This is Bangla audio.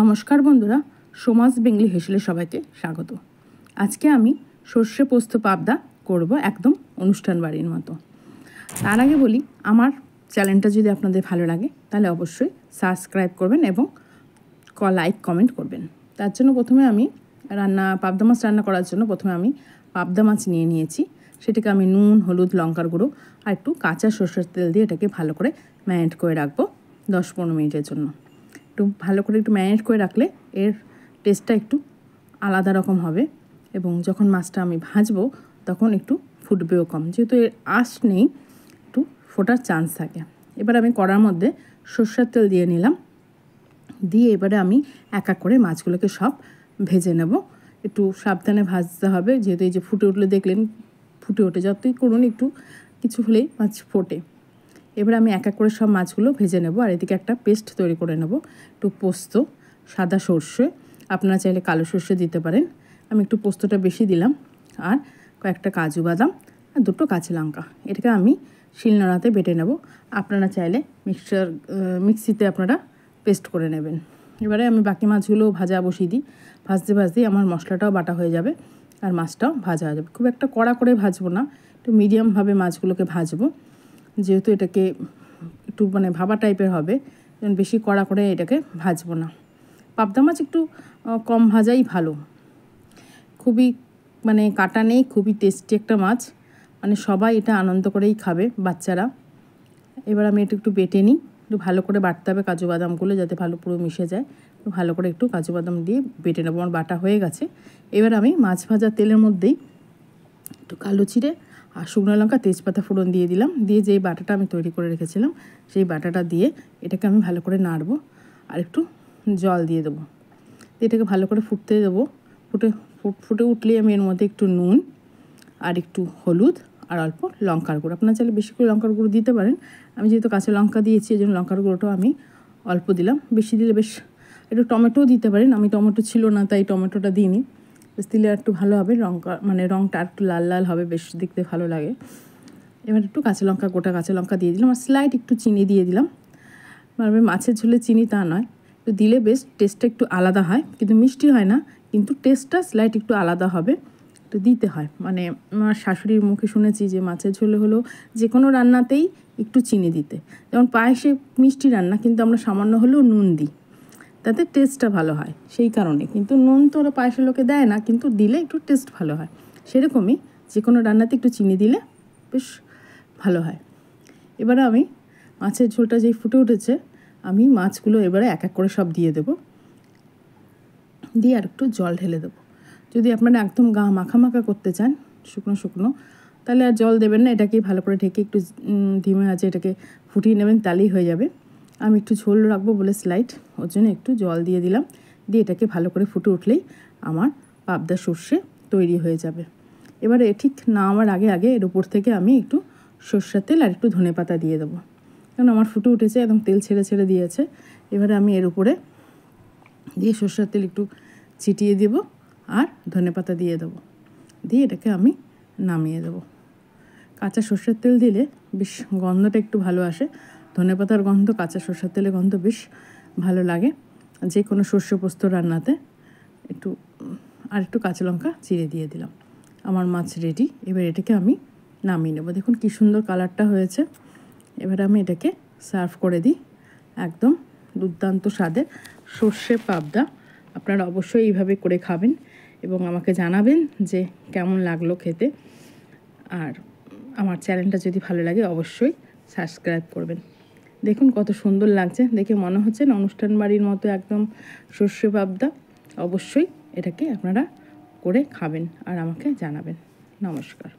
নমস্কার বন্ধুরা, সমাজ বেঙ্গলি হেসেলে সবাইকে স্বাগত। আজকে আমি সর্ষে পোস্ত পাবদা করব একদম অনুষ্ঠান বাড়ির মতো। তার আগে বলি, আমার চ্যানেলটা যদি আপনাদের ভালো লাগে তাহলে অবশ্যই সাবস্ক্রাইব করবেন এবং লাইক কমেন্ট করবেন। তার জন্য প্রথমে আমি পাবদা মাছ রান্না করার জন্য প্রথমে আমি পাবদা মাছ নিয়ে নিয়েছি। সেটাকে আমি নুন, হলুদ, লঙ্কার গুঁড়ো আর একটু কাঁচা সর্ষের তেল দিয়ে এটাকে ভালো করে ম্যারিনেট করে রাখবো 10-15 মিনিটের জন্য। একটু ভালো করে একটু ম্যারিনেট করে রাখলে এর টেস্টটা একটু আলাদা রকম হবে এবং যখন মাছটা আমি ভাজবো তখন একটু ফুটবেও কম, যেহেতু এর আঁশ নেই, একটু ফোটার চান্স থাকে। এবার আমি কড়ার মধ্যে সর্ষের তেল দিয়ে নিলাম, দিয়ে এবারে আমি এক এক করে মাছগুলোকে সব ভেজে নেব। একটু সাবধানে ভাজতে হবে, যেহেতু এই যে ফুটে উঠলে দেখলেন ফুটে ওঠে, যতই করুন একটু কিছু হলেই মাছ ফোটে। এবার আমি এক এক করে সব মাছগুলো ভেজে নেব আর এদিকে একটা পেস্ট তৈরি করে নেব। একটু পোস্ত, সাদা সর্ষে, আপনারা চাইলে কালো সর্ষে দিতে পারেন। আমি একটু পোস্তটা বেশি দিলাম আর কয়েকটা কাজু বাদাম আর 2টো কাঁচা লঙ্কা। এটাকে আমি শিলনোড়াতে বেটে নেব। আপনারা চাইলে মিক্সিতে আপনারা পেস্ট করে নেবেন। এবারে আমি বাকি মাছগুলো ভাজা বসিয়ে দিই। ভাজতে ভাজতেই আমার মশলাটাও বাটা হয়ে যাবে আর মাছটাও ভাজা হয়ে যাবে। খুব একটা কড়া করে ভাজবো না, একটু মিডিয়ামভাবে মাছগুলোকে ভাজবো, যেহেতু এটাকে একটু ভাবা টাইপের হবে, বেশি কড়া করে এটাকে ভাজবো না। পাবদা মাছ একটু কম ভাজাই ভালো। খুবই কাটা নেই, খুবই টেস্টি একটা মাছ, সবাই এটা আনন্দ করেই খাবে, বাচ্চারা। এবার আমি এটা একটু বেটে নিই। একটু ভালো করে বাটতে হবে কাজু বাদামগুলো, যাতে ভালো পুরো মিশে যায়। একটু ভালো করে একটু কাজু বাদাম দিয়ে বেটে নেবো। আমার বাটা হয়ে গেছে। এবার আমি মাছ ভাজা তেলের মধ্যেই একটু কালো জিরে আর শুকনো লঙ্কা, তেজপাতা ফোড়ন দিয়ে দিলাম। দিয়ে যেই বাটাটা আমি তৈরি করে রেখেছিলাম সেই বাটাটা দিয়ে এটাকে আমি ভালো করে নাড়বো আর একটু জল দিয়ে দেবো। এটাকে ভালো করে ফুটতে দেবো। ফুটে উঠলেই আমি এর মধ্যে একটু নুন আর একটু হলুদ আর অল্প লঙ্কার গুঁড়ো, আপনারা চাইলে বেশি করে লঙ্কার গুঁড়ো দিতে পারেন। আমি যেহেতু কাঁচা লঙ্কা দিয়েছি এই জন্য লঙ্কার গুঁড়োটাও আমি অল্প দিলাম। বেশি দিলে বেশ একটু টমেটোও দিতে পারেন। আমি টমেটো ছিল না তাই টমেটোটা দিইনি। বেশ দিলে একটু ভালো হবে, রঙটা একটু লাল লাল হবে, বেশ দেখতে ভালো লাগে। এবার একটু গোটা কাঁচা লঙ্কা দিয়ে দিলাম আর স্লাইড একটু চিনি দিয়ে দিলাম। মাছের ঝোলে চিনি তা নয়, তো দিলে বেশ টেস্টটা একটু আলাদা হয়, কিন্তু মিষ্টি হয় না, কিন্তু টেস্টটা স্লাইড একটু আলাদা হবে, একটু দিতে হয়। আমার শাশুড়ির মুখে শুনেছি যে মাছের ঝোলে হলো যে কোনো রান্নাতেই একটু চিনি দিতে। যেমন পায়েসে মিষ্টি রান্না, কিন্তু আমরা সামান্য হলেও নুন দিই, তাতে টেস্টটা ভালো হয় সেই কারণে। কিন্তু নুন তো ওরা পায়েসের লোকে দেয় না, কিন্তু দিলে একটু টেস্ট ভালো হয়। সেরকমই যে কোনো রান্নাতে একটু চিনি দিলে বেশ ভালো হয়। এবারে আমি মাছের ঝোলটা যেই ফুটে উঠেছে, আমি মাছগুলো এবারে এক এক করে সব দিয়ে দেবো। দিয়ে আর একটু জল ঢেলে দেবো। যদি আপনারা একদম গা মাখা মাখা করতে চান, শুকনো শুকনো, তাহলে আর জল দেবেন না। এটাকে ভালো করে ঢেকে একটু ধিমে আছে এটাকে ফুটিয়ে নেবেন, তাহলেই হয়ে যাবে। আমি একটু ঝোল রাখবো বলে স্লাইড, ওর জন্য একটু জল দিয়ে দিলাম। দিয়ে এটাকে ভালো করে ফুটে উঠলেই আমার পাবদা সর্ষে তৈরি হয়ে যাবে। এবারে ঠিক নামার আগে এর উপর থেকে আমি একটু সর্ষের তেল আর একটু ধনেপাতা দিয়ে দেবো, কারণ আমার ফুটে উঠেছে, একদম তেল ছেড়ে দিয়েছে। এবারে আমি এর উপরে দিয়ে সর্ষের তেল একটু ছিটিয়ে দেবো আর ধনেপাতা দিয়ে দেবো। দিয়ে এটাকে আমি নামিয়ে দেবো। কাঁচা সর্ষের তেল দিলে বেশ গন্ধটা একটু ভালো আসে। ধনেপাতার গন্ধ, কাঁচা সর্ষের তেলের গন্ধ বেশ ভালো লাগে যে কোনো সর্ষে পোস্ত রান্নাতে। একটু কাঁচা লঙ্কা চিড়ে দিয়ে দিলাম। আমার মাছ রেডি। এবার এটাকে আমি নামিয়ে নেবো। দেখুন কি সুন্দর কালারটা হয়েছে। এবার আমি এটাকে সার্ভ করে দিই। একদম দুর্দান্ত স্বাদের সর্ষে পাবদা। আপনারা অবশ্যই এইভাবে করে খাবেন এবং আমাকে জানাবেন যে কেমন লাগলো খেতে। আর আমার চ্যানেলটা যদি ভালো লাগে অবশ্যই সাবস্ক্রাইব করবেন। দেখুন কত সুন্দর লাগছে, দেখে মনে হচ্ছে না অনুষ্ঠান বাড়ির মতো একদম সর্ষে পাবদা। অবশ্যই এটাকে আপনারা করে খাবেন আর আমাকে জানাবেন। নমস্কার।